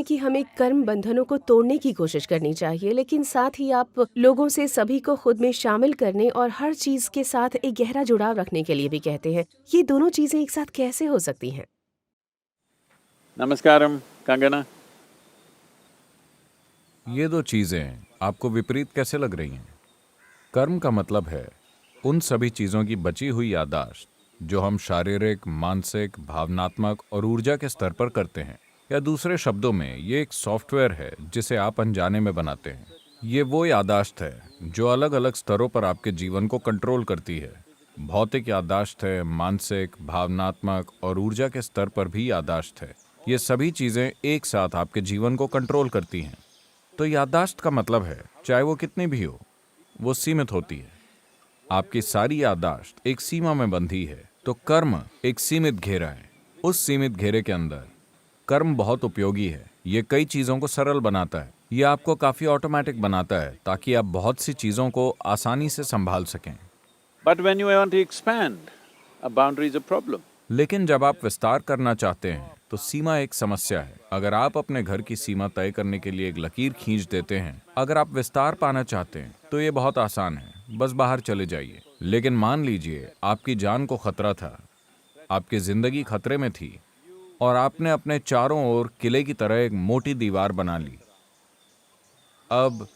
हैं कि हमें कर्म बंधनों को तोड़ने की कोशिश करनी चाहिए, लेकिन साथ ही आप लोगों से सभी को खुद में शामिल करने और हर चीज के साथ एक गहरा जुड़ाव रखने के लिए भी कहते हैं। ये दोनों चीजें एक साथ कैसे हो सकती हैं? नमस्कारम कंगना। ये दो चीजें आपको विपरीत कैसे लग रही हैं? कर्म का मतलब है उन सभी चीजों की बची हुई याददाश्त जो हम शारीरिक, मानसिक, भावनात्मक और ऊर्जा के स्तर पर करते हैं। या दूसरे शब्दों में, ये एक सॉफ्टवेयर है जिसे आप अनजाने में बनाते हैं। ये वो याददाश्त है जो अलग अलग स्तरों पर आपके जीवन को कंट्रोल करती है। भौतिक याददाश्त है, मानसिक, भावनात्मक और ऊर्जा के स्तर पर भी याददाश्त है। ये सभी चीजें एक साथ आपके जीवन को कंट्रोल करती हैं। तो याददाश्त का मतलब है, चाहे वो कितनी भी हो, वो सीमित होती है। आपकी सारी याददाश्त एक सीमा में बंधी है। तो कर्म एक सीमित घेरा है। उस सीमित घेरे के अंदर कर्म बहुत उपयोगी है। ये कई चीजों को सरल बनाता है। ये आपको काफी ऑटोमेटिक बनाता है ताकि आप बहुत सी चीजों को आसानी से संभाल सकें। But when you want to expand, a boundary is a problem. लेकिन जब आप विस्तार करना चाहते हैं तो सीमा एक समस्या है। अगर आप अपने घर की सीमा तय करने के लिए एक लकीर खींच देते हैं, अगर आप विस्तार पाना चाहते हैं तो ये बहुत आसान है, बस बाहर चले जाइए। लेकिन मान लीजिए आपकी जान को खतरा था, आपकी जिंदगी खतरे में थी और आपने अपने चारों ओर किले की तरह एक मोटी दीवार बना ली। अब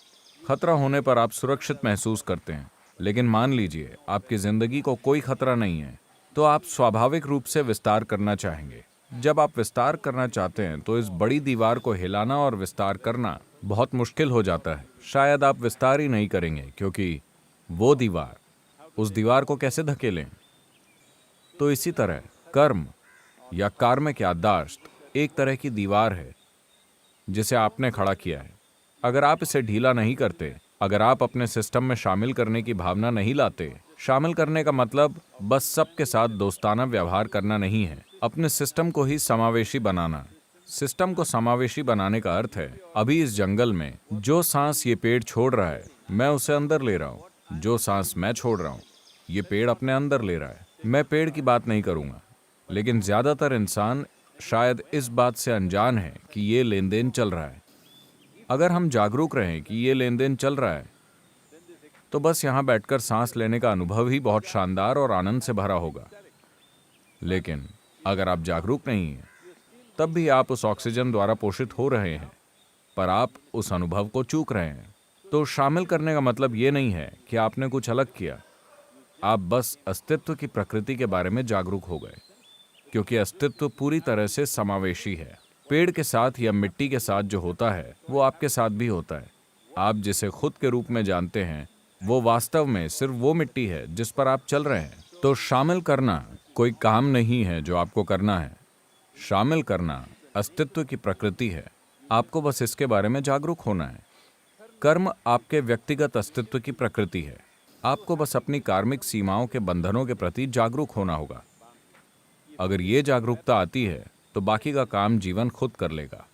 खतरा होने पर आप सुरक्षित महसूस करते हैं, लेकिन मान लीजिए आपकी जिंदगी को कोई खतरा नहीं है, तो आप स्वाभाविक रूप से विस्तार करना चाहेंगे। जब आप विस्तार करना चाहते हैं तो इस बड़ी दीवार को हिलाना और विस्तार करना बहुत मुश्किल हो जाता है। शायद आप विस्तार ही नहीं करेंगे, क्योंकि वो दीवार, उस दीवार को कैसे धकेलें? तो इसी तरह कर्म या कार्मिक याददाश्त एक तरह की दीवार है जिसे आपने खड़ा किया है। अगर आप इसे ढीला नहीं करते, अगर आप अपने सिस्टम में शामिल करने की भावना नहीं लाते, शामिल करने का मतलब बस सबके साथ दोस्ताना व्यवहार करना नहीं है, अपने सिस्टम को ही समावेशी बनाना। सिस्टम को समावेशी बनाने का अर्थ है, अभी इस जंगल में जो सांस ये पेड़ छोड़ रहा है, मैं उसे अंदर ले रहा हूँ। जो सांस मैं छोड़ रहा हूँ, ये पेड़ अपने अंदर ले रहा है। मैं पेड़ की बात नहीं करूंगा, लेकिन ज्यादातर इंसान शायद इस बात से अनजान है कि ये लेन देन चल रहा है। अगर हम जागरूक रहें कि ये लेन देन चल रहा है, तो बस यहां बैठकर सांस लेने का अनुभव ही बहुत शानदार और आनंद से भरा होगा। लेकिन अगर आप जागरूक नहीं हैं, तब भी आप उस ऑक्सीजन द्वारा पोषित हो रहे हैं, पर आप उस अनुभव को चूक रहे हैं। तो शामिल करने का मतलब ये नहीं है कि आपने कुछ अलग किया, आप बस अस्तित्व की प्रकृति के बारे में जागरूक हो गए, क्योंकि अस्तित्व पूरी तरह से समावेशी है। पेड़ के साथ या मिट्टी के साथ जो होता है वो आपके साथ भी होता है। आप जिसे खुद के रूप में जानते हैं, वो वास्तव में सिर्फ वो मिट्टी है जिस पर आप चल रहे हैं। तो शामिल करना कोई काम नहीं है जो आपको करना है। शामिल करना अस्तित्व की प्रकृति है। आपको बस इसके बारे में जागरूक होना है। कर्म आपके व्यक्तिगत अस्तित्व की प्रकृति है। आपको बस अपनी कार्मिक सीमाओं के बंधनों के प्रति जागरूक होना होगा। अगर ये जागरूकता आती है तो बाकी का काम जीवन खुद कर लेगा।